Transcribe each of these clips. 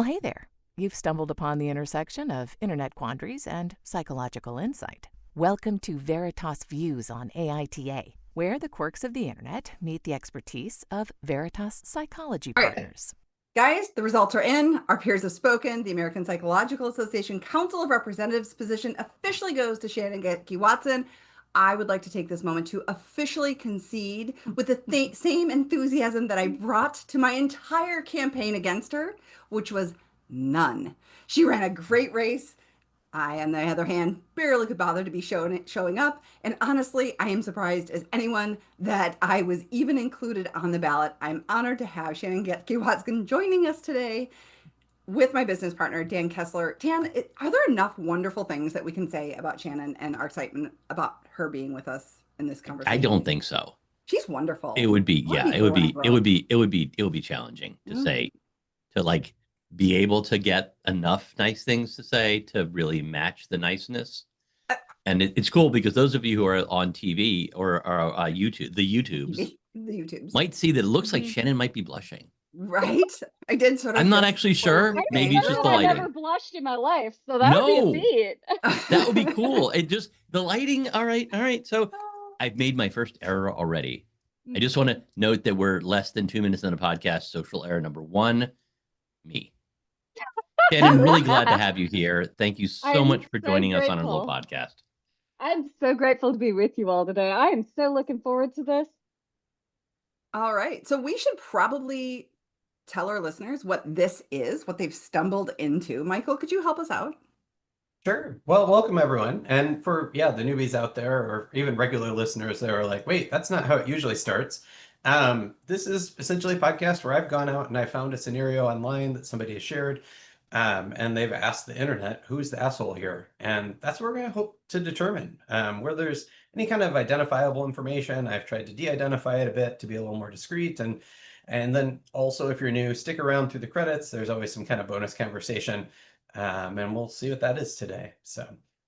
Well, hey there. You've stumbled upon the intersection of internet quandaries and psychological insight. Welcome to Veritas Views on AITA, where the quirks of the internet meet the expertise of Veritas Psychology Partners. Guys, the results are in. Our peers have spoken. The American Psychological Association Council of Representatives position officially goes to Shannon Goecke-Watson. I would like to take this moment to officially concede with the same enthusiasm that I brought to my entire campaign against her, which was none. She ran a great race. I, on the other hand, barely could bother to be showing up. And honestly, I am surprised as anyone that I was even included on the ballot. I'm honored to have Shannon Goecke-Watson joining us today with my business partner, Dan Kessler. Dan, are there enough wonderful things that we can say about Shannon and our excitement about her being with us in this conversation? I don't think so. She's wonderful. It would be, it would be challenging to say, to like be able to get enough nice things to say to really match the niceness. And it's cool because those of you who are on TV or are YouTube, the YouTubes might see that it looks like Shannon might be blushing. Right? I did sort of. I'm not actually sure. Maybe it's just the lighting. I've never blushed in my life, so that would be a feat. That would be cool. It just, the lighting. All right. So I've made my first error already. I just want to note that we're less than 2 minutes on a podcast. Social error number 1, me. And I'm really glad to have you here. Thank you so much for joining us on our little podcast. I'm so grateful to be with you all today. I am so looking forward to this. All right. So we should probably tell our listeners what this is, what they've stumbled into. Michael, could you help us out? Sure. Well, welcome everyone. And for, the newbies out there or even regular listeners that are like, wait, that's not how it usually starts. This is essentially a podcast where I've gone out and I found a scenario online that somebody has shared. And they've asked the internet, who's the asshole here? And that's what we're going to hope to determine. Where there's any kind of identifiable information, I've tried to de-identify it a bit to be a little more discreet. And then also, if you're new, stick around through the credits. There's always some kind of bonus conversation. And we'll see what that is today.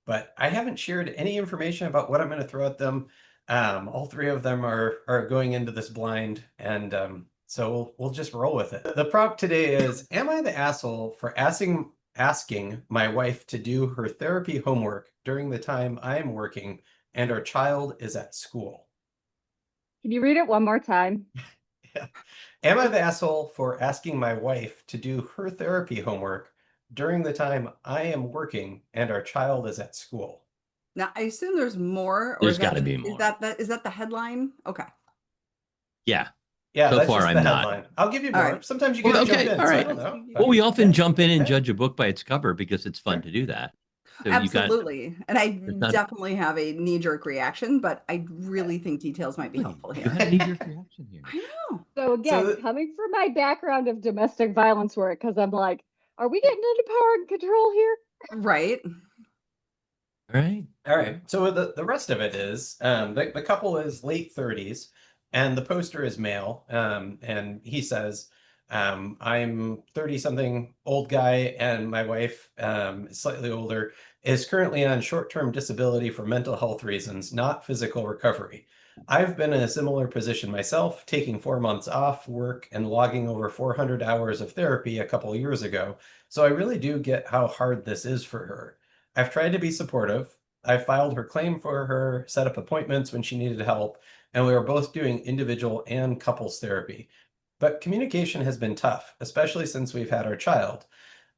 But I haven't shared any information about what I'm going to throw at them. All three of them are going into this blind, and so we'll just roll with it. The prompt today is, am I the asshole for asking my wife to do her therapy homework during the time I am working and our child is at school? Can you read it one more time? Yeah. Am I the asshole for asking my wife to do her therapy homework during the time I am working and our child is at school? Now, I assume there's more. There's got to be more. Is that the headline? Okay. Yeah, so that's far just I'm the not. headline. I'll give you more. Right. Sometimes you get to jump in. All right. So I don't know. Well, we often jump in and judge a book by its cover because it's fun to do that. So absolutely. And I definitely have a knee-jerk reaction, but I really think details might be helpful here. You have a knee-jerk reaction here. I know. So again, coming from my background of domestic violence work, because I'm like, are we getting into power and control here? Right. All right. So the rest of it is the couple is late 30s and the poster is male. And he says, I'm 30-something old guy and my wife, slightly older, is currently on short-term disability for mental health reasons, not physical recovery. I've been in a similar position myself, taking 4 months off work and logging over 400 hours of therapy a couple years ago. So I really do get how hard this is for her. I've tried to be supportive. I filed her claim for her, set up appointments when she needed help, and we were both doing individual and couples therapy. But communication has been tough, especially since we've had our child.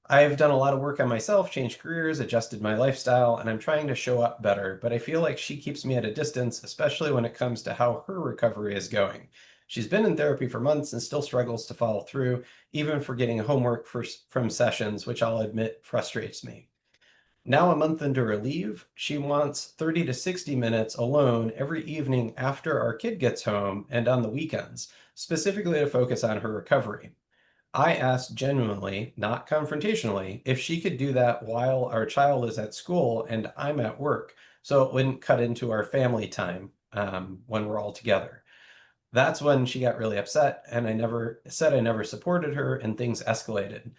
I've done a lot of work on myself, changed careers, adjusted my lifestyle, and I'm trying to show up better, but I feel like she keeps me at a distance, especially when it comes to how her recovery is going. She's been in therapy for months and still struggles to follow through, even for getting homework from sessions, which I'll admit frustrates me. Now, a month into her leave, she wants 30 to 60 minutes alone every evening after our kid gets home and on the weekends, specifically to focus on her recovery. I asked genuinely, not confrontationally, if she could do that while our child is at school and I'm at work, so it wouldn't cut into our family time when we're all together. That's when she got really upset, and I never supported her, and things escalated.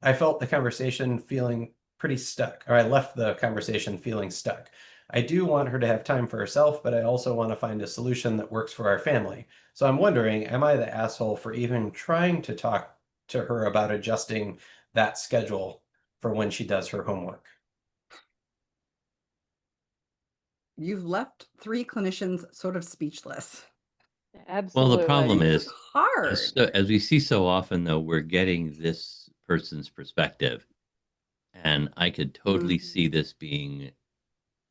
I felt the conversation feeling pretty stuck, or I left the conversation feeling stuck. I do want her to have time for herself, but I also want to find a solution that works for our family. So I'm wondering, am I the asshole for even trying to talk to her about adjusting that schedule for when she does her homework. You've left 3 clinicians sort of speechless. Absolutely. Well, the problem This is, hard. as we see so often, though, we're getting this person's perspective. And I could totally see this being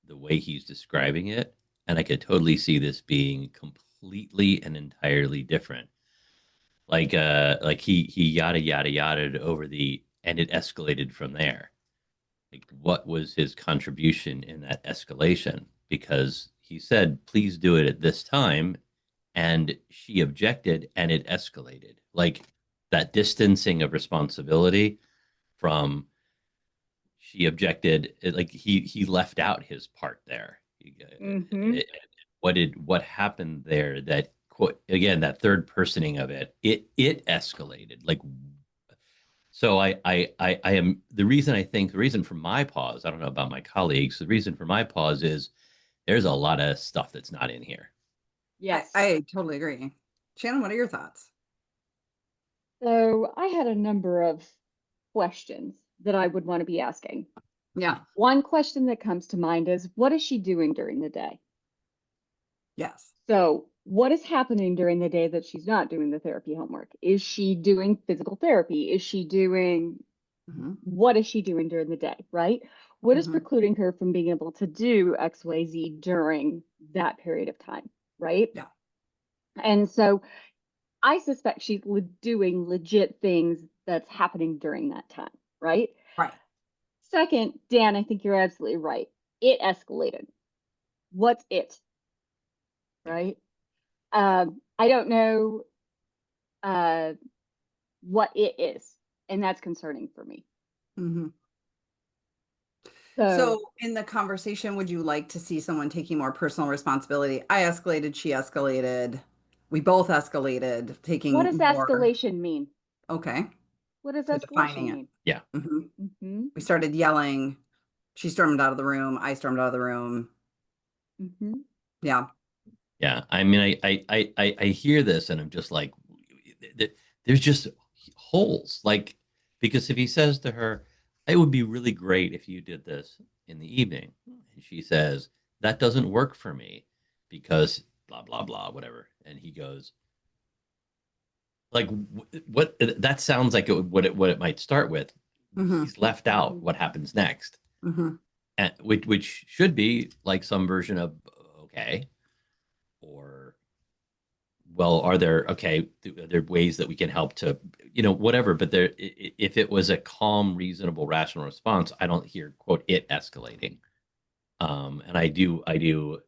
the way he's describing it. And I could totally see this being completely and entirely different. Like he yada yada yada over and it escalated from there. Like, what was his contribution in that escalation? Because he said, please do it at this time, and she objected, and it escalated. Like, that distancing of responsibility from, she objected, like he left out his part there. Mm-hmm. What happened there, that quote, again, that third personing of it escalated. Like, so I am, the reason for my pause, I don't know about my colleagues, the reason for my pause is there's a lot of stuff that's not in here. Yes. I totally agree. Shannon, what are your thoughts? So I had a number of questions that I would want to be asking. Yeah. One question that comes to mind is, what is she doing during the day? Yes. So what is happening during the day that she's not doing the therapy homework? Is she doing physical therapy? Is she doing, what is she doing during the day, right? What is precluding her from being able to do XYZ during that period of time, right? Yeah. And so I suspect she's doing legit things that's happening during that time, right? Right. Second, Dan, I think you're absolutely right. It escalated. What's it? Right? I don't know what it is, and that's concerning for me. So in the conversation, would you like to see someone taking more personal responsibility? I escalated, she escalated, we both escalated, taking what does more. Escalation mean? Okay. What does So escalation defining it. mean? Yeah. We started yelling. She stormed out of the room. I stormed out of the room. Yeah. Yeah. I mean, I hear this and I'm just like, there's just holes. Like, because if he says to her, it would be really great if you did this in the evening, and she says, that doesn't work for me because blah, blah, blah, whatever. And he goes, like, what, that sounds like what it might start with. He's left out what happens next. And which should be like some version of, okay, or, well, are there ways that we can help to, whatever, but there, if it was a calm, reasonable, rational response, I don't hear, quote, it escalating. And I do the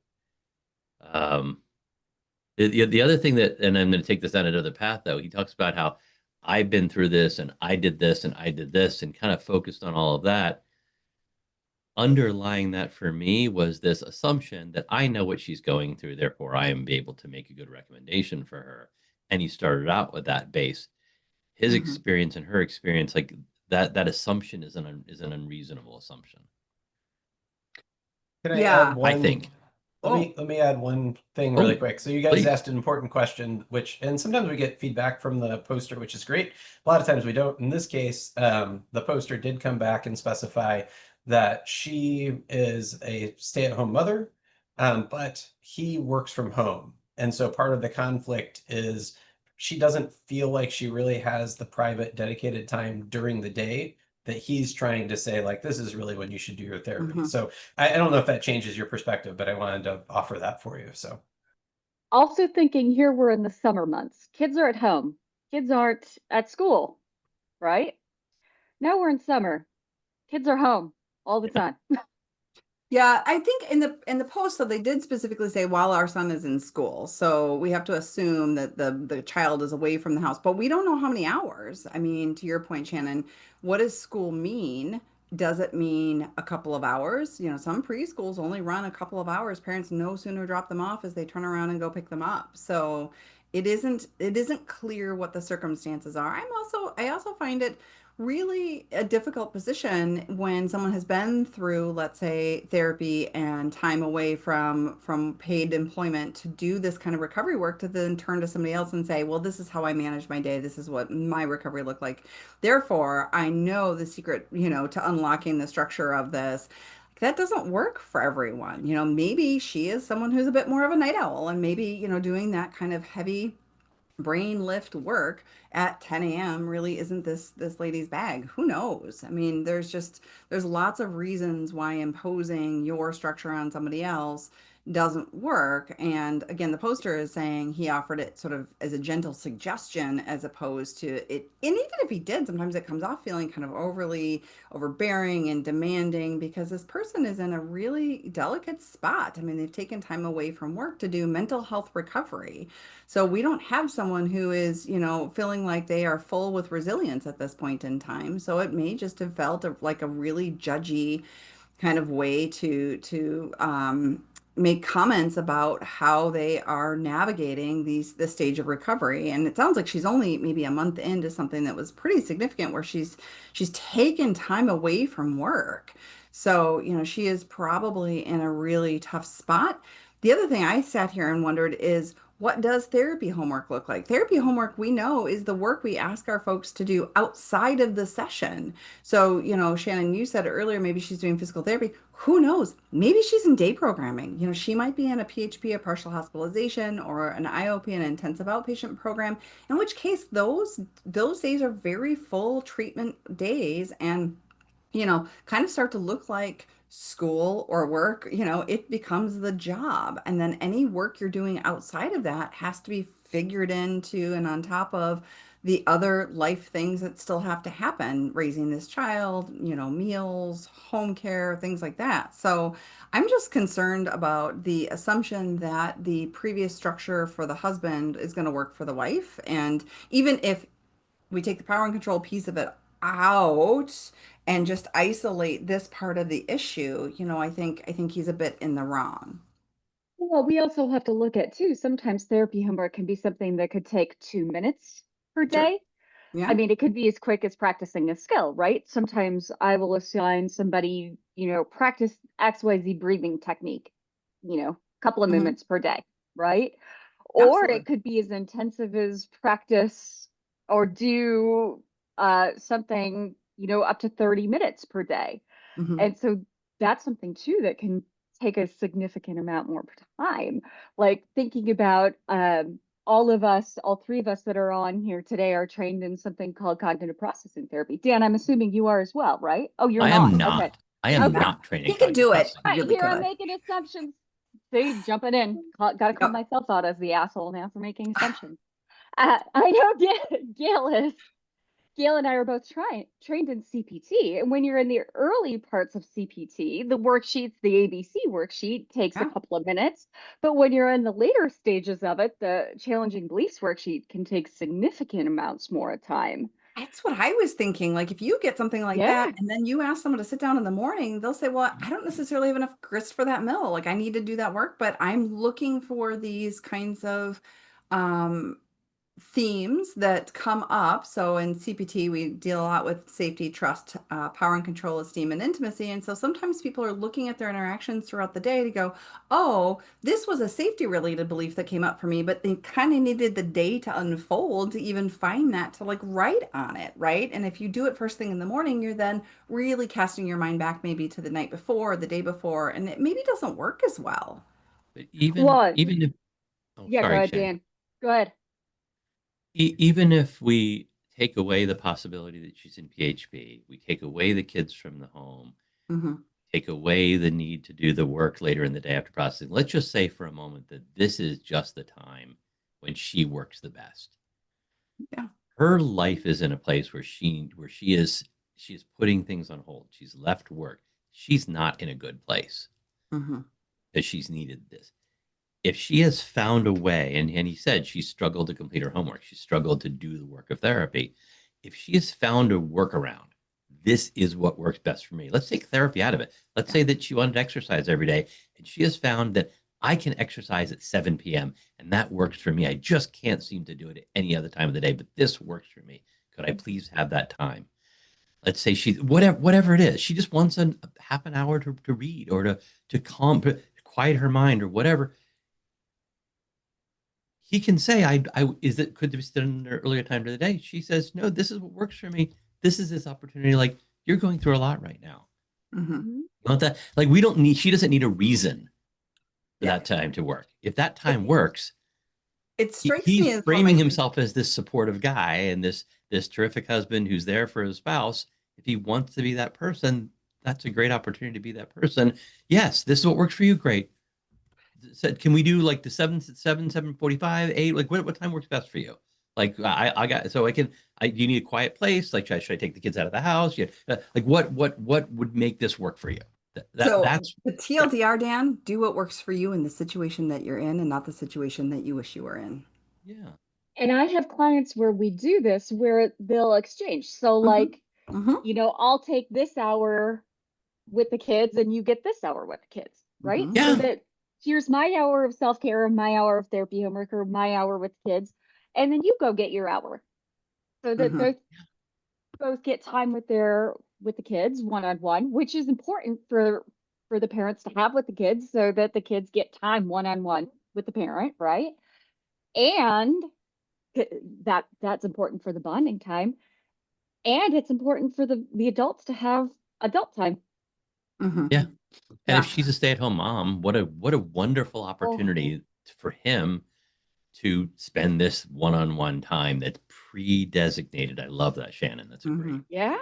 other thing that, and I'm going to take this down another path, though, he talks about how I've been through this and I did this and I did this, and kind of focused on all of that. Underlying that for me was this assumption that I know what she's going through, therefore I am able to make a good recommendation for her. And he started out with that base. His experience and her experience, like that assumption is an unreasonable assumption. Can I add one? I think. Let me add one thing really quick. So you guys asked an important question, and sometimes we get feedback from the poster, which is great. A lot of times we don't. In this case, the poster did come back and specify that she is a stay-at-home mother, but he works from home. And so part of the conflict is she doesn't feel like she really has the private dedicated time during the day that he's trying to say, like, this is really when you should do your therapy. So I don't know if that changes your perspective, but I wanted to offer that for you. So also thinking here, we're in the summer months. Kids are at home. Kids aren't at school, right? Now we're in summer. Kids are home all the time. Yeah, I think in the post, so they did specifically say while our son is in school. So we have to assume that the child is away from the house, but we don't know how many hours. I mean, to your point, Shannon, what does school mean? Does it mean a couple of hours? Some preschools only run a couple of hours. Parents no sooner drop them off as they turn around and go pick them up. So it isn't clear what the circumstances are. I also find it really a difficult position when someone has been through, let's say, therapy and time away from paid employment to do this kind of recovery work, to then turn to somebody else and say, well, this is how I manage my day. This is what my recovery looked like. Therefore, I know the secret, to unlocking the structure of this. That doesn't work for everyone. Maybe she is someone who's a bit more of a night owl, and maybe, doing that kind of heavy brain lift work at 10 a.m. really isn't this lady's bag. Who knows? I mean, there's lots of reasons why imposing your structure on somebody else doesn't work. And again, the poster is saying he offered it sort of as a gentle suggestion as opposed to it. And even if he did, sometimes it comes off feeling kind of overly overbearing and demanding because this person is in a really delicate spot. I mean, they've taken time away from work to do mental health recovery. So we don't have someone who is, feeling like they are full with resilience at this point in time. So it may just have felt like a really judgy kind of way to make comments about how they are navigating this stage of recovery. And it sounds like she's only maybe a month into something that was pretty significant, where she's taken time away from work. So, she is probably in a really tough spot. The other thing I sat here and wondered is, what does therapy homework look like? Therapy homework, we know, is the work we ask our folks to do outside of the session. So, Shannon, you said earlier, maybe she's doing physical therapy. Who knows? Maybe she's in day programming. She might be in a PHP, a partial hospitalization, or an IOP, an intensive outpatient program, in which case those days are very full treatment days, and kind of start to look like school or work. It becomes the job. And then any work you're doing outside of that has to be figured into and on top of the other life things that still have to happen, raising this child, meals, home care, things like that. So I'm just concerned about the assumption that the previous structure for the husband is going to work for the wife. And even if we take the power and control piece of it out and just isolate this part of the issue, I think he's a bit in the wrong. Well, we also have to look at too, sometimes therapy homework can be something that could take 2 minutes per Sure. day. Yeah. I mean, it could be as quick as practicing a skill, right? Sometimes I will assign somebody, practice XYZ breathing technique, a couple of minutes per day, right? Or Absolutely. it could be as intensive as practice or do something, up to 30 minutes per day. Mhm. And so that's something too that can take a significant amount more time. Like thinking about all three of us that are on here today are trained in something called cognitive processing therapy. Dan, I'm assuming you are as well, right? Oh, you're I not. am not. Okay. I am Okay. not trained in He could do cognitive it. processing. He Right, really here I'm could. making assumptions. See, jumping in. Got to call Yep. myself out as the asshole now for making assumptions. I know Gail and I are both trained in CPT. And when you're in the early parts of CPT, the worksheets, the ABC worksheet takes a Yeah. couple of minutes. But when you're in the later stages of it, the challenging beliefs worksheet can take significant amounts more time. That's what I was thinking. Like, if you get something like Yeah. that and then you ask someone to sit down in the morning, they'll say, well, I don't necessarily have enough grist for that mill. Like, I need to do that work, but I'm looking for these kinds of um, themes that come up. So in CPT, we deal a lot with safety, trust, power and control, esteem, and intimacy. And so sometimes people are looking at their interactions throughout the day to go, oh, this was a safety related belief that came up for me, but they kind of needed the day to unfold to even find that, to like write on it, right? And if you do it first thing in the morning, you're then really casting your mind back maybe to the night before, or the day before, and it maybe doesn't work as well. But Well, even if yeah, go sorry, ahead, Shannon. Dan. Go ahead. Even if we take away the possibility that she's in PHP, we take away the kids from the home, Mm-hmm. take away the need to do the work later in the day after processing. Let's just say for a moment that this is just the time when she works the best. Yeah. Her life is in a place where she is putting things on hold. She's left work. She's not in a good place Mm-hmm. because she's needed this. If she has found a way, and he said she struggled to complete her homework, she struggled to do the work of therapy. If she has found a workaround, this is what works best for me. Let's take therapy out of it. Let's say that she wanted to exercise every day, and she has found that I can exercise at 7 p.m., and that works for me. I just can't seem to do it at any other time of the day, but this works for me. Could I please have that time? let's say she, whatever it is, she just wants a half an hour to read or to quiet her mind or whatever. He can say, could this be done at an earlier time of the day? She says, no, this is what works for me. This is this opportunity. Like, you're going through a lot right now. Not that, like, she doesn't need a reason for that time to work. If that time works, it strikes me he's as framing himself as this supportive guy and this terrific husband who's there for his spouse. If he wants to be that person, that's a great opportunity to be that person. Yes, this is what works for you. Great. Said, can we do like the 7:45, 8? Like, what time works best for you? Like, I got, so I can, you need a quiet place. Like, should I take the kids out of the house? Yeah. Like, what would make this work for you? That's the TLDR, Dan. Do what works for you in the situation that you're in, and not the situation that you wish you were in. Yeah. And I have clients where we do this, where they'll exchange. So like, I'll take this hour with the kids and you get this hour with the kids, right? Yeah. So that here's my hour of self-care, my hour of therapy homework, or my hour with kids. And then you go get your hour. So that they both get time with the kids one-on-one, which is important for the parents to have with the kids, so that the kids get time one-on-one with the parent, right? And that's important for the bonding time. And it's important for the adults to have adult time. Yeah. And if she's a stay-at-home mom, what a wonderful opportunity for him to spend this one-on-one time that's pre-designated. I love that, Shannon. That's a great. Yeah.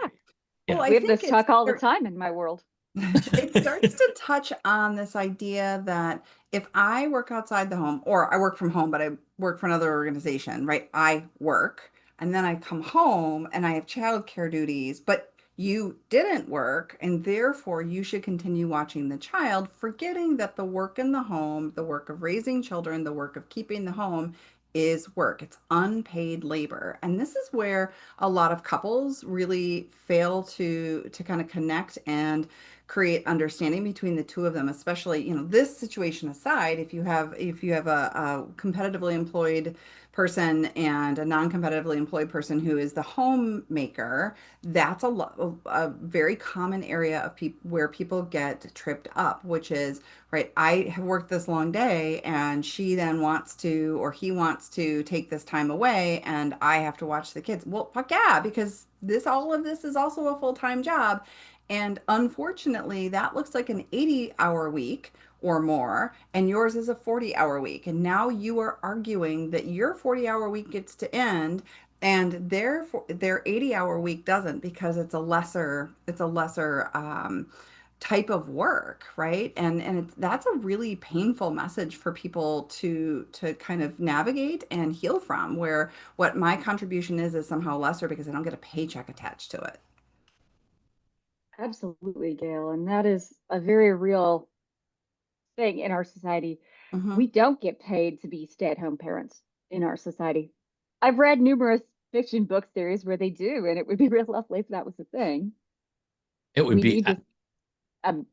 Well, we have this talk all the time in my world. It starts to touch on this idea that if I work outside the home, or I work from home, but I work for another organization, right? I work and then I come home and I have childcare duties, but you didn't work, and therefore you should continue watching the child, forgetting that the work in the home, the work of raising children, the work of keeping the home is work. It's unpaid labor. And this is where a lot of couples really fail to kind of connect and create understanding between the two of them, especially, this situation aside, if you have a competitively employed person and a non-competitively employed person who is the homemaker, that's a very common area of where people get tripped up, which is, right, I have worked this long day and she then wants to, or he wants to take this time away and I have to watch the kids. Well, fuck yeah, because all of this is also a full-time job. And unfortunately, that looks like an 80-hour week or more, and yours is a 40-hour week. And now you are arguing that your 40-hour week gets to end and their 80-hour week doesn't, because it's a lesser type of work, right? And that's a really painful message for people to kind of navigate and heal from, where what my contribution is somehow lesser because I don't get a paycheck attached to it. Absolutely, Gail. And that is a very real thing in our society. We don't get paid to be stay-at-home parents in our society. I've read numerous fiction book series where they do, and it would be real lovely if that was a thing. It would be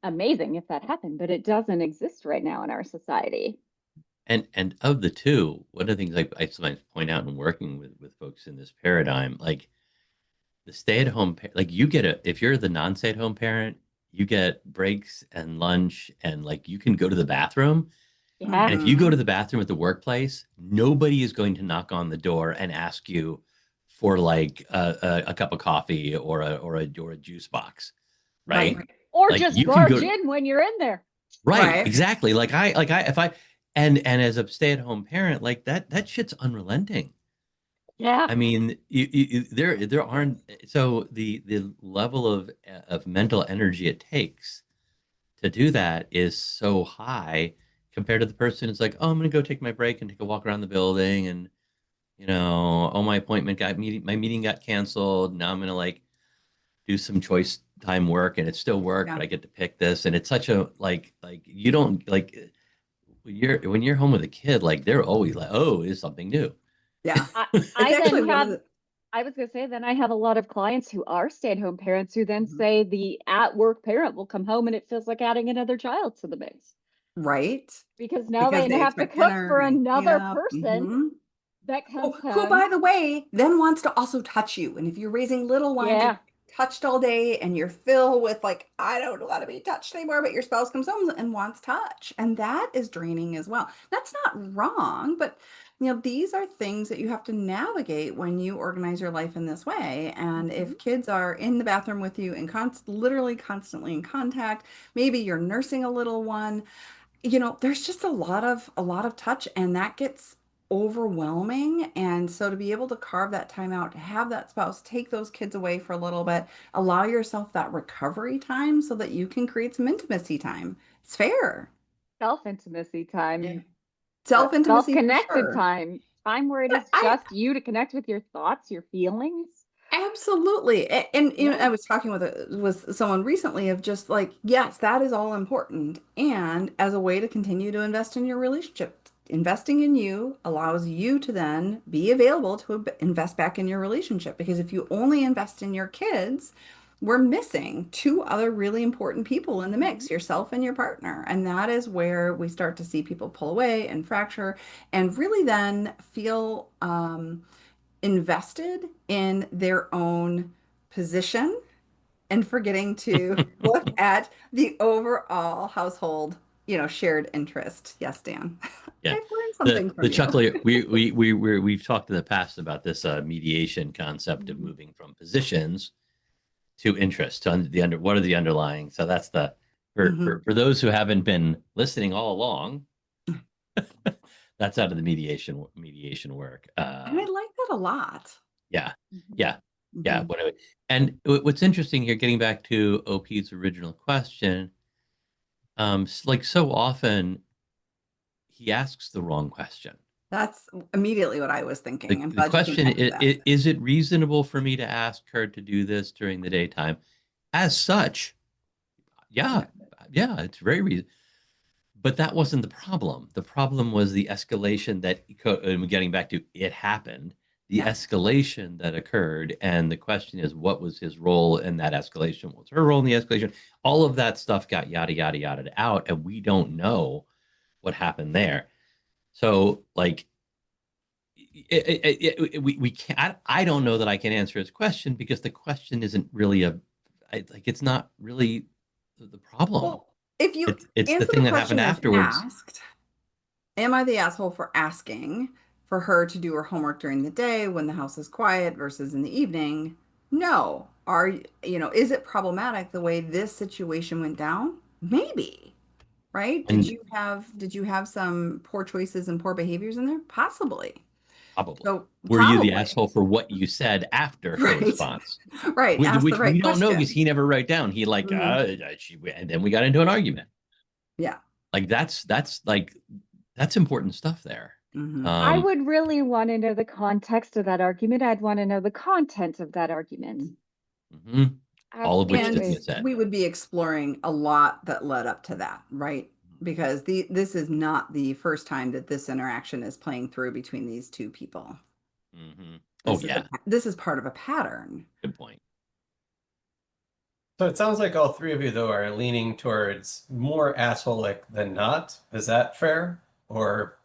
amazing if that happened, but it doesn't exist right now in our society. And of the two, one of the things I sometimes point out in working with folks in this paradigm, like the stay-at-home, like if you're the non-stay-at-home parent, you get breaks and lunch, and like you can go to the bathroom. Yeah. And if you go to the bathroom at the workplace, nobody is going to knock on the door and ask you for like a cup of coffee or a juice box, right? Or like just barge in when you're in there. Right. Exactly. And as a stay-at-home parent, like that shit's unrelenting. Yeah. I mean, there aren't, so the level of mental energy it takes to do that is so high compared to the person who's like, oh, I'm going to go take my break and take a walk around the building, and my meeting got canceled. Now I'm going to like do some choice time work, and it's still work, but I get to pick this. And it's such a like you don't like when you're home with a kid, like they're always like, oh, it's something new. Yeah. I was going to say, then I have a lot of clients who are stay-at-home parents who then say the at-work parent will come home and it feels like adding another child to the mix. Right. Because now they have to cook for another person that comes home. Who, by the way, then wants to also touch you. And if you're raising little ones, touched all day and you're filled with like, I don't want to be touched anymore, but your spouse comes home and wants touch. And that is draining as well. That's not wrong, but these are things that you have to navigate when you organize your life in this way. And if kids are in the bathroom with you and literally constantly in contact, maybe you're nursing a little one, there's just a lot of touch, and that gets overwhelming. And so to be able to carve that time out, to have that spouse take those kids away for a little bit, allow yourself that recovery time so that you can create some intimacy time. It's fair. Self-intimacy time. Yeah. Self-intimacy for Self-connected sure. time where it is just you to connect with your thoughts, your feelings. Absolutely. And I was talking with someone recently of just like, yes, that is all important. And as a way to continue to invest in your relationship, investing in you allows you to then be available to invest back in your relationship. Because if you only invest in your kids, we're missing two other really important people in the mix, yourself and your partner. And that is where we start to see people pull away and fracture and really then feel invested in their own position and forgetting to look at the overall household, shared interest. Yes, Dan. Yeah. I've learned something from the you. chuckler, we've talked in the past about this mediation concept of moving from positions to interest, to what are the underlying. So that's for those who haven't been listening all along, that's out of the mediation work. And I like that a lot. Yeah. And what's interesting here, getting back to OP's original question, like so often he asks the wrong question. That's immediately what I was thinking. The question is it reasonable for me to ask her to do this during the daytime? As such, yeah, it's very reasonable. But that wasn't the problem. The problem was the escalation and getting back to it happened, the escalation that occurred. And the question is, what was his role in that escalation? What was her role in the escalation? All of that stuff got yada, yada, yada out. And we don't know what happened there. So like, we can't, I don't know that I can answer his question because the question isn't really it's not really the problem. Well, if you it's the thing that happened afterwards. Asked, am I the asshole for asking for her to do her homework during the day when the house is quiet versus in the evening? No. Is it problematic the way this situation went down? Maybe. Right? Did you have some poor choices and poor behaviors in there? Possibly. Probably. So, were you the asshole for what you said after her response? Right. Which we don't know because he never wrote down. He and then we got into an argument. Yeah. Like that's important stuff there. I would really want to know the context of that argument. I'd want to know the content of that argument. All of which didn't get said. We would be exploring a lot that led up to that, right? Because this is not the first time that this interaction is playing through between these two people. This is part of a pattern. Good point. So it sounds like all three of you, though, are leaning towards more asshole-like than not. Is that fair? Or...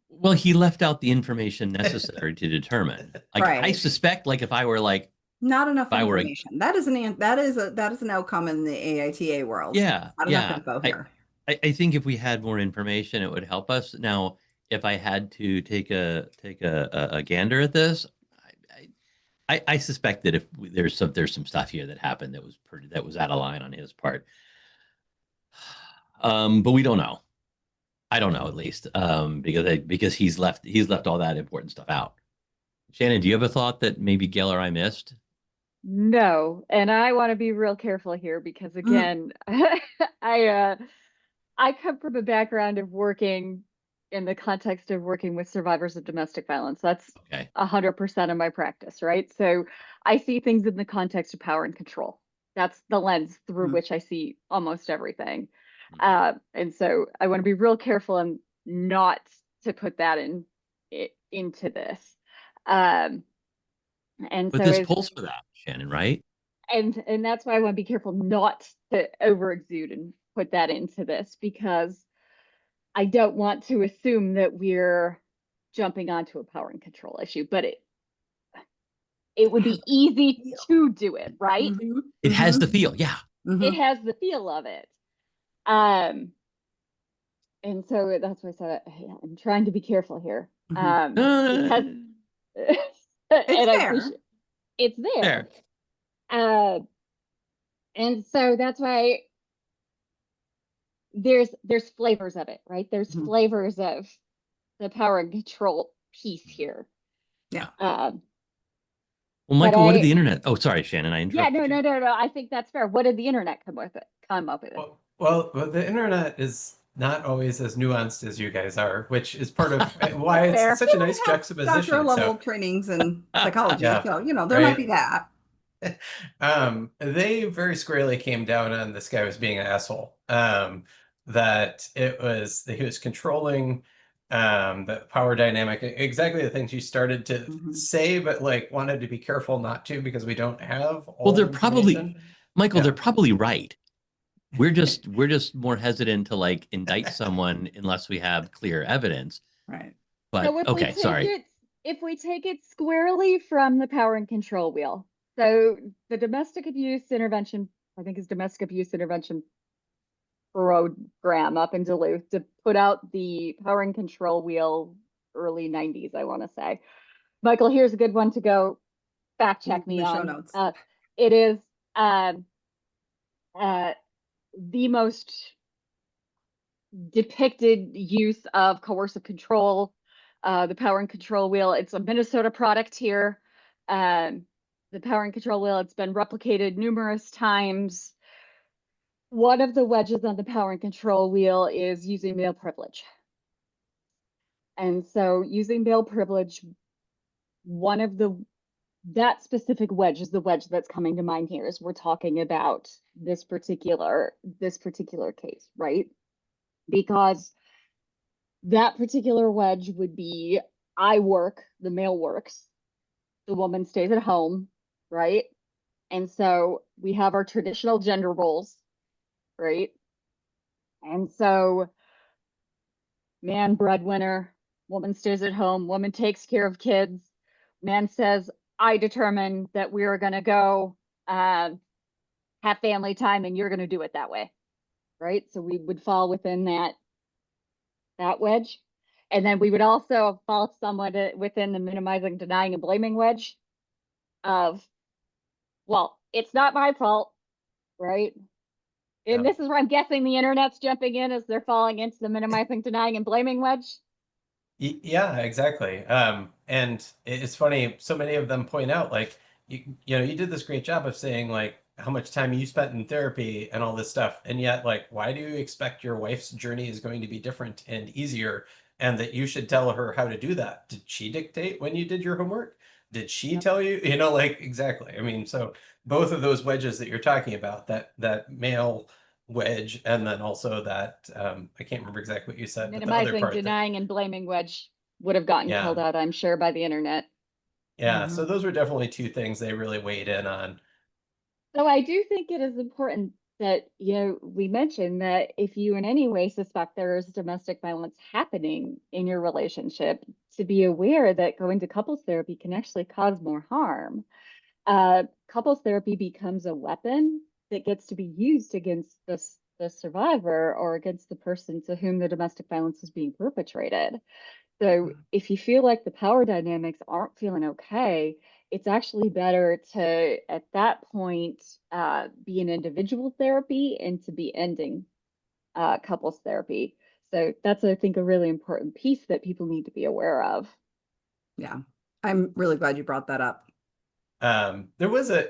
Well, he left out the information necessary to determine. Like, I suspect, like, if I were like, not enough information. That is an outcome in the AITA world. Yeah. Not enough info here. I think if we had more information, it would help us. Now, if I had to take a gander at this, I suspect that if there's some stuff here that happened that was out of line on his part. But we don't know. I don't know, at least, because he's left all that important stuff out. Shannon, do you have a thought that maybe Gayle or I missed? No, and I want to be real careful here because again, I come from a background of working in the context of working with survivors of domestic violence. That's 100% of my practice, right? So I see things in the context of power and control. That's the lens through which I see almost everything. And so I want to be real careful and not to put that into this. But this pulls for that, Shannon, right? And that's why I want to be careful not to overexude and put that into this, because I don't want to assume that we're jumping onto a power and control issue. But it would be easy to do it, right? It has the feel. Yeah. It has the feel of it. And so that's why I said, I'm trying to be careful here. Because it's there. It's there. And so that's why there's flavors of it, right? There's flavors of the power and control piece here. Yeah. Well, Michael, what did the internet? Oh, sorry, Shannon, I interrupted. Yeah, no. I think that's fair. What did the internet come up with? Well, the internet is not always as nuanced as you guys are, which is part of why it's such a nice juxtaposition. Doctoral level trainings in psychology, so there might be that. They very squarely came down on this guy was being an asshole. That he was controlling the power dynamic, exactly the things you started to say, but like wanted to be careful not to because we don't have all. Well, they're probably, Michael, they're probably right. We're just more hesitant to like indict someone unless we have clear evidence. Right. But so if we take it squarely from the power and control wheel, so the domestic abuse intervention, I think is domestic abuse intervention program up in Duluth to put out the power and control wheel early 90s, I want to say. Michael, here's a good one to go fact check me on. Show notes. It is the most depicted use of coercive control, the power and control wheel. It's a Minnesota product here. The power and control wheel, it's been replicated numerous times. One of the wedges on the power and control wheel is using male privilege. And so using male privilege, that specific wedge is the wedge that's coming to mind here as we're talking about this particular case, right? Because that particular wedge would be, I work, the male works, the woman stays at home, right? And so we have our traditional gender roles, right? And so man breadwinner, woman stays at home, woman takes care of kids, man says, I determine that we are going to go have family time and you're going to do it that way, right? So we would fall within that wedge. And then we would also fall somewhat within the minimizing, denying, and blaming wedge of, well, it's not my fault, right? And this is where I'm guessing the internet's jumping in as they're falling into the minimizing, denying, and blaming wedge. Yeah, exactly. And it's funny, so many of them point out, like, you did this great job of saying, like, how much time you spent in therapy and all this stuff. And yet, like, why do you expect your wife's journey is going to be different and easier and that you should tell her how to do that? Did she dictate when you did your homework? Did she tell you? Like, exactly. I mean, so both of those wedges that you're talking about, that male wedge, and then also that I can't remember exactly what you said. Minimizing, denying, and blaming wedge would have gotten called out, I'm sure, by the internet. Yeah, so those were definitely two things they really weighed in on. So I do think it is important that we mention that if you in any way suspect there is domestic violence happening in your relationship, to be aware that going to couples therapy can actually cause more harm. Couples therapy becomes a weapon that gets to be used against the survivor or against the person to whom the domestic violence is being perpetrated. So if you feel like the power dynamics aren't feeling okay, it's actually better to, at that point, be in individual therapy and to be ending couples therapy. So that's, I think, a really important piece that people need to be aware of. Yeah, I'm really glad you brought that up. There was I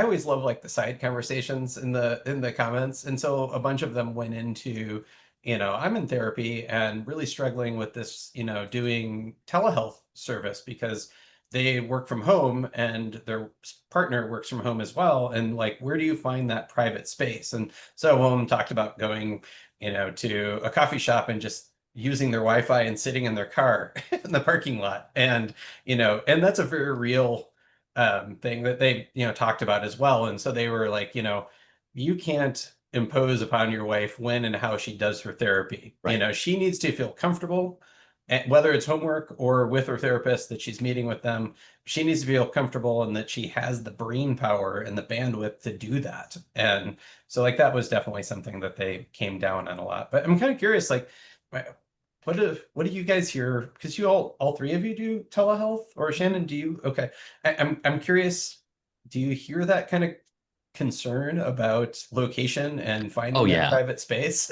always love like the side conversations in the comments. And so a bunch of them went into, I'm in therapy and really struggling with this, doing telehealth service because they work from home and their partner works from home as well. And like, where do you find that private space? And so one of them talked about going, to a coffee shop and just using their Wi-Fi and sitting in their car in the parking lot. And, and that's a very real thing that they talked about as well. And so they were like, you can't impose upon your wife when and how she does her therapy. Right. She needs to feel comfortable and whether it's homework or with her therapist, that she's meeting with them, she needs to feel comfortable and that she has the brain power and the bandwidth to do that. And so like that was definitely something that they came down on a lot. But I'm kind of curious, like, what do you guys hear? Because you all three of you do telehealth, or Shannon, do you? Okay, I'm curious. Do you hear that kind of concern about location and finding that private space?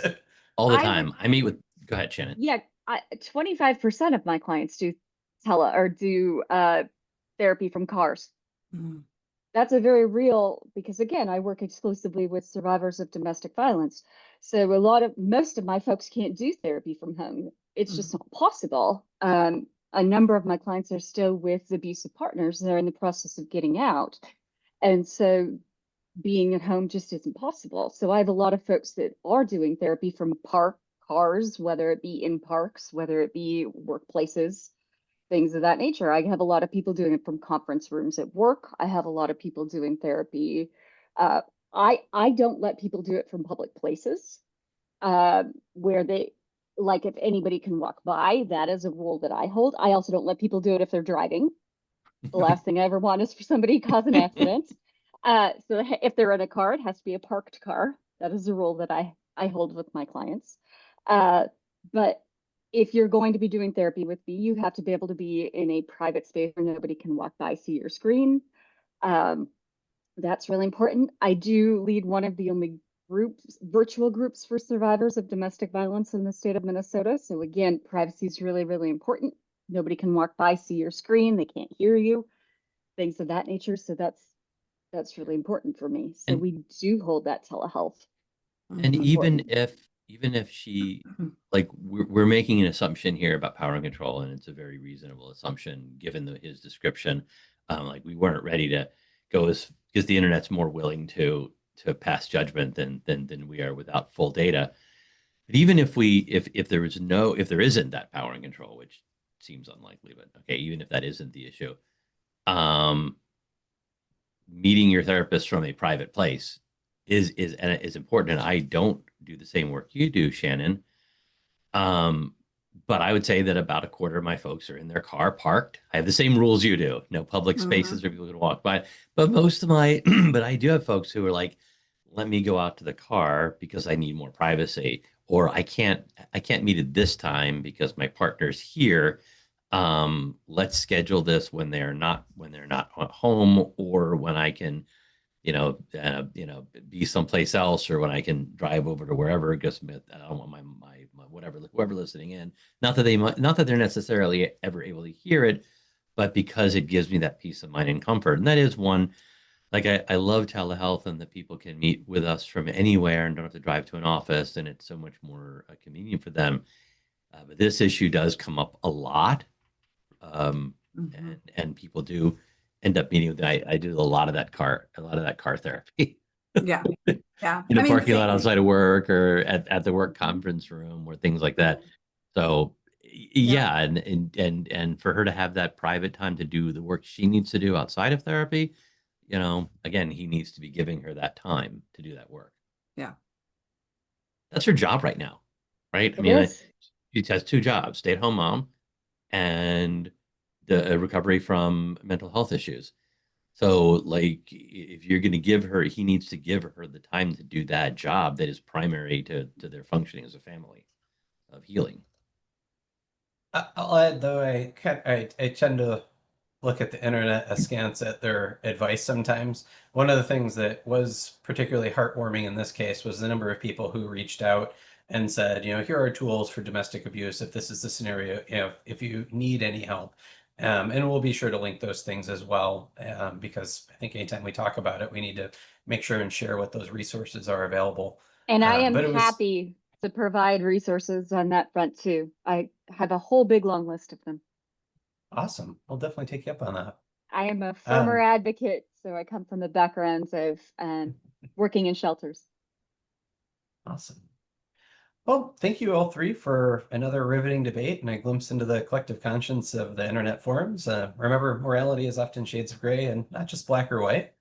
All the time. I meet with. Go ahead, Shannon. Yeah, 25% of my clients do therapy from cars. Mm. That's a very real, because again, I work exclusively with survivors of domestic violence. So most of my folks can't do therapy from home. It's just not possible. A number of my clients are still with abusive partners. They're in the process of getting out. And so being at home just isn't possible. So I have a lot of folks that are doing therapy from cars, whether it be in parks, whether it be workplaces, things of that nature. I have a lot of people doing it from conference rooms at work. I have a lot of people doing therapy. I don't let people do it from public places where they, like if anybody can walk by, that is a rule that I hold. I also don't let people do it if they're driving. The last thing I ever want is for somebody to cause an accident. So if they're in a car, it has to be a parked car. That is a rule that I hold with my clients. But if you're going to be doing therapy with me, you have to be able to be in a private space where nobody can walk by, see your screen. That's really important. I do lead one of the only virtual groups for survivors of domestic violence in the state of Minnesota. So again, privacy is really, really important. Nobody can walk by, see your screen. They can't hear you, things of that nature. So that's really important for me. So we do hold that telehealth. And even if she, like, we're making an assumption here about power and control, and it's a very reasonable assumption given his description. Like, we weren't ready to go because the internet's more willing to pass judgment than we are without full data. But even if there isn't that power and control, which seems unlikely, but okay, even if that isn't the issue, meeting your therapist from a private place is important. And I don't do the same work you do, Shannon. But I would say that about a quarter of my folks are in their car parked. I have the same rules you do. No public spaces where people can walk by. But but I do have folks who are like, let me go out to the car because I need more privacy, or I can't meet at this time because my partner's here. Let's schedule this when they're not at home, or when I can, be someplace else, or when I can drive over to wherever. Because I don't want my whoever listening in. Not that they're necessarily ever able to hear it, but because it gives me that peace of mind and comfort. And that is one. Like, I love telehealth, and that people can meet with us from anywhere and don't have to drive to an office, and it's so much more convenient for them. But this issue does come up a lot. And people do end up meeting with. I do a lot of that car therapy. Yeah. In a parking lot outside of work, or at the work conference room, or things like that. So yeah, and for her to have that private time to do the work she needs to do outside of therapy, again, he needs to be giving her that time to do that work. Yeah. That's her job right now, right? She has two jobs: stay-at-home mom and the recovery from mental health issues. So, like, if you're going to he needs to give her the time to do that job that is primary to their functioning as a family of healing. I'll add, though, I tend to look at the internet askance at their advice sometimes. One of the things that was particularly heartwarming in this case was the number of people who reached out and said, here are tools for domestic abuse if this is the scenario, if you need any help. And we'll be sure to link those things as well, because I think anytime we talk about it, we need to make sure and share what those resources are available. And I am happy to provide resources on that front too. I have a whole big long list of them. Awesome. I'll definitely take you up on that. I am a former advocate, so I come from the backgrounds of working in shelters. Awesome. Well, thank you all three for another riveting debate and a glimpse into the collective conscience of the internet forums. Remember, morality is often shades of gray and not just black or white.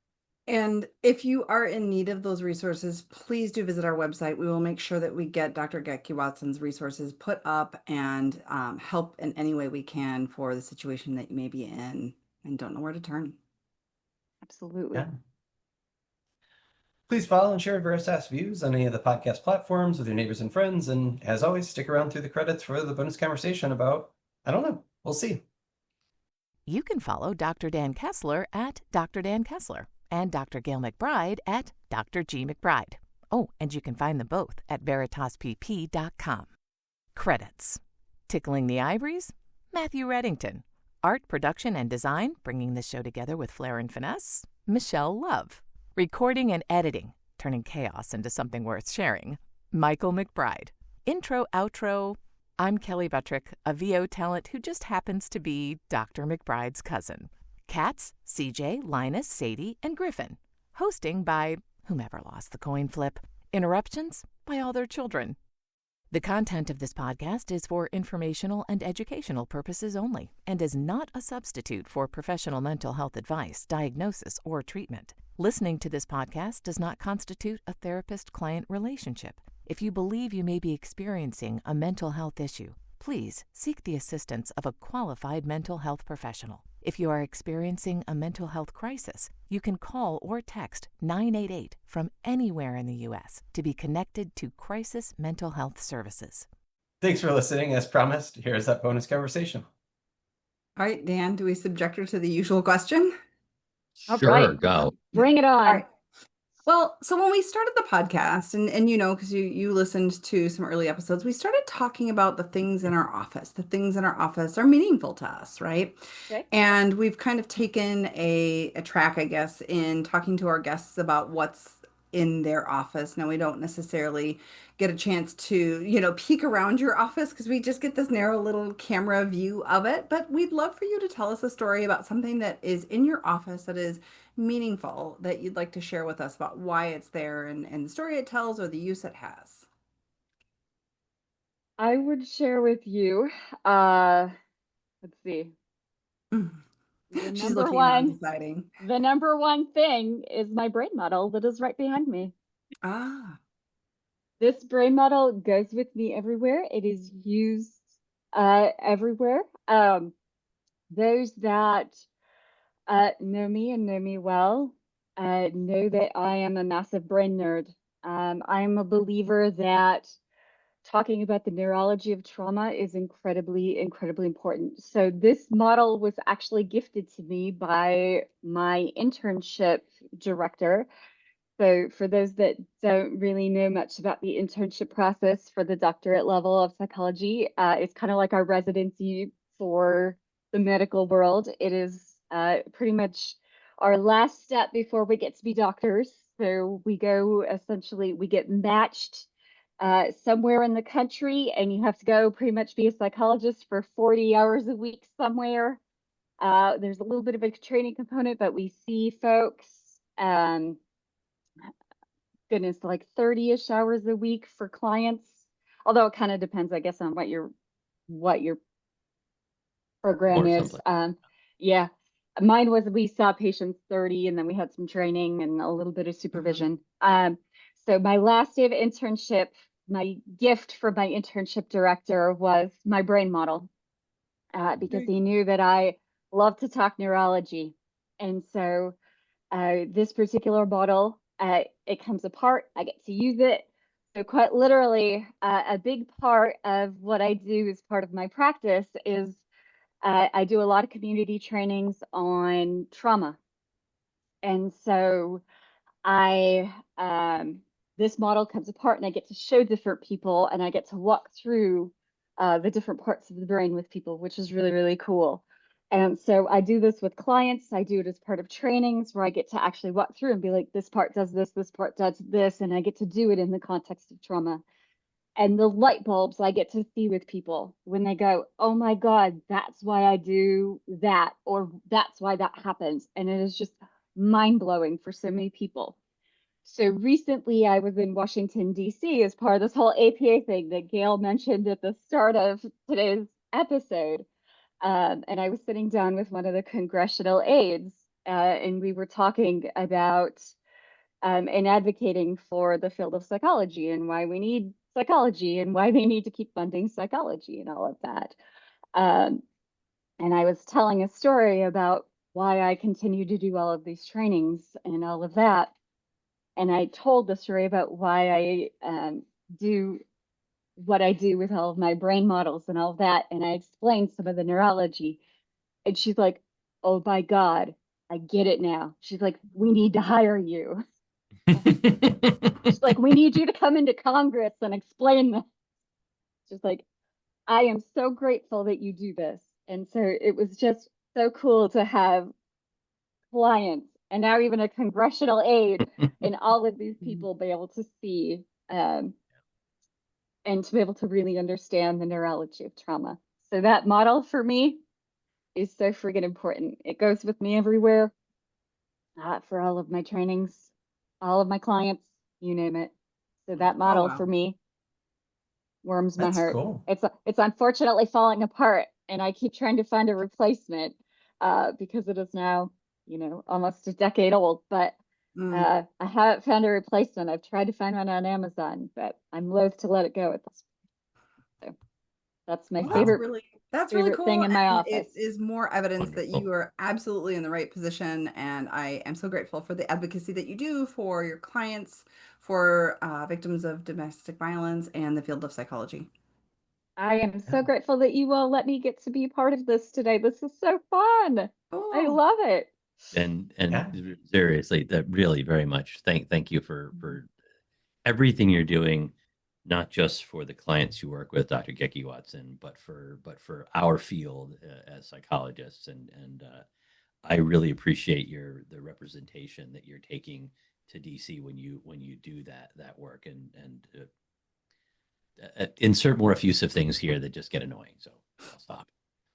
And if you are in need of those resources, please do visit our website. We will make sure that we get Dr. Goecke-Watson's resources put up and help in any way we can for the situation that you may be in and don't know where to turn. Absolutely. Yeah. Please follow and share Veritas views on any of the podcast platforms with your neighbors and friends. And as always, stick around through the credits for the bonus conversation about, I don't know, we'll see. You can follow Dr. Dan Kessler at Dr. Dan Kessler and Dr. Gayle MacBride at Dr. G. MacBride. Oh, and you can find them both at veritaspp.com. Credits. Tickling the Ivories, Matthew Reddington. Art, production, and design, bringing the show together with flair and finesse, Michelle Love. Recording and editing, turning chaos into something worth sharing, Michael McBride. Intro, outro, I'm Kelly Buttrick, a VO talent who just happens to be Dr. McBride's cousin. Cats, CJ, Linus, Sadie, and Griffin. Hosting by whomever lost the coin flip. Interruptions by all their children. The content of this podcast is for informational and educational purposes only and is not a substitute for professional mental health advice, diagnosis, or treatment. Listening to this podcast does not constitute a therapist-client relationship. If you believe you may be experiencing a mental health issue, please seek the assistance of a qualified mental health professional. If you are experiencing a mental health crisis, you can call or text 988 from anywhere in the U.S. to be connected to Crisis Mental Health Services. Thanks for listening. As promised, here's that bonus conversation. All right, Dan, do we subject her to the usual question? All Sure, right. go. Bring it on. All right. Well, so when we started the podcast, and you know, because you listened to some early episodes, we started talking about the things in our office. The things in our office are meaningful to us, right? Okay. And we've kind of taken a track, I guess, in talking to our guests about what's in their office. Now, we don't necessarily get a chance to, you know, peek around your office because we just get this narrow little camera view of it. But we'd love for you to tell us a story about something that is in your office that is meaningful that you'd like to share with us about why it's there and the story it tells or the use it has. I would share with you, let's see. The She's number looking around one, deciding. the number one thing is my brain model that is right behind me. Ah. This brain model goes with me everywhere. It is used everywhere. Those that know me and know me well know that I am a massive brain nerd. I am a believer that talking about the neurology of trauma is incredibly, incredibly important. So this model was actually gifted to me by my internship director. So for those that don't really know much about the internship process for the doctorate level of psychology, it's kind of like our residency for the medical world. It is pretty much our last step before we get to be doctors. So we go, essentially, we get matched somewhere in the country, and you have to go pretty much be a psychologist for 40 hours a week somewhere. There's a little bit of a training component, but we see folks, goodness, like 30-ish hours a week for clients. Although it kind of depends, I guess, on what your program is. Yeah, mine was we saw patients 30, and then we had some training and a little bit of supervision. So my last day of internship, my gift for my internship director was my brain model, because he knew that I love to talk neurology. And so this particular model, it comes apart, I get to use it. So quite literally, a big part of what I do as part of my practice is I do a lot of community trainings on trauma. And so this model comes apart and I get to show different people and I get to walk through the different parts of the brain with people, which is really, really cool. And so I do this with clients. I do it as part of trainings where I get to actually walk through and be like, this part does this part does this, and I get to do it in the context of trauma. And the light bulbs I get to see with people when they go, oh my God, that's why I do that, or that's why that happens. And it is just mind-blowing for so many people. So recently I was in Washington, D.C. as part of this whole APA thing that Gayle mentioned at the start of today's episode. And I was sitting down with one of the congressional aides, and we were talking about and advocating for the field of psychology and why we need psychology and why they need to keep funding psychology and all of that. And I was telling a story about why I continue to do all of these trainings and all of that. And I told the story about why I do what I do with all of my brain models and all of that. And I explained some of the neurology. And she's like, oh my God, I get it now. She's like, we need to hire you. She's like, we need you to come into Congress and explain this. She's like, I am so grateful that you do this. And so it was just so cool to have clients and now even a congressional aide and all of these people be able to see and to be able to really understand the neurology of trauma. So that model for me is so friggin' important. It goes with me everywhere for all of my trainings, all of my clients, you name it. So that model for me warms my heart. Cool. It's unfortunately falling apart, and I keep trying to find a replacement because it is now, almost a decade old. But I haven't found a replacement. I've tried to find one on Amazon, but I'm loath to let it go at this point. So that's my favorite. That's really cool. Thing in my office. It is more evidence that you are absolutely in the right position. And I am so grateful for the advocacy that you do for your clients, for victims of domestic violence and the field of psychology. I am so grateful that you will let me get to be part of this today. This is so fun. Oh. I love it. And seriously, that really very much thank you for everything you're doing. Not just for the clients you work with, Dr. Goecke-Watson, but for our field as psychologists, and I really appreciate the representation that you're taking to DC when you do that work, and insert more effusive things here that just get annoying. So I'll stop.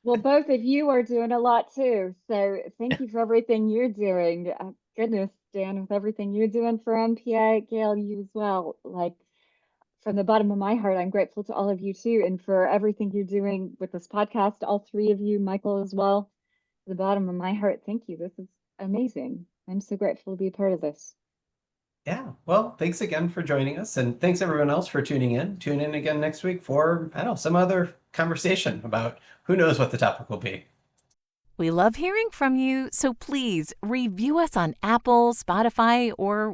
Well, both of you are doing a lot too, so thank you for everything you're doing. Goodness, Dan, with everything you're doing for MPI, Gayle, you as well. From the bottom of my heart, I'm grateful to all of you too, and for everything you're doing with this podcast, all three of you, Michael as well. To the bottom of my heart, thank you. This is amazing. I'm so grateful to be a part of this. Yeah, well, thanks again for joining us, and thanks everyone else for tuning in. Tune in again next week for, some other conversation about who knows what the topic will be. We love hearing from you, so please review us on Apple, Spotify, or,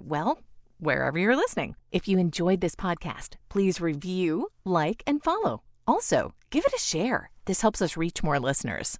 wherever you're listening. If you enjoyed this podcast, please review, like, and follow. Also, give it a share. This helps us reach more listeners.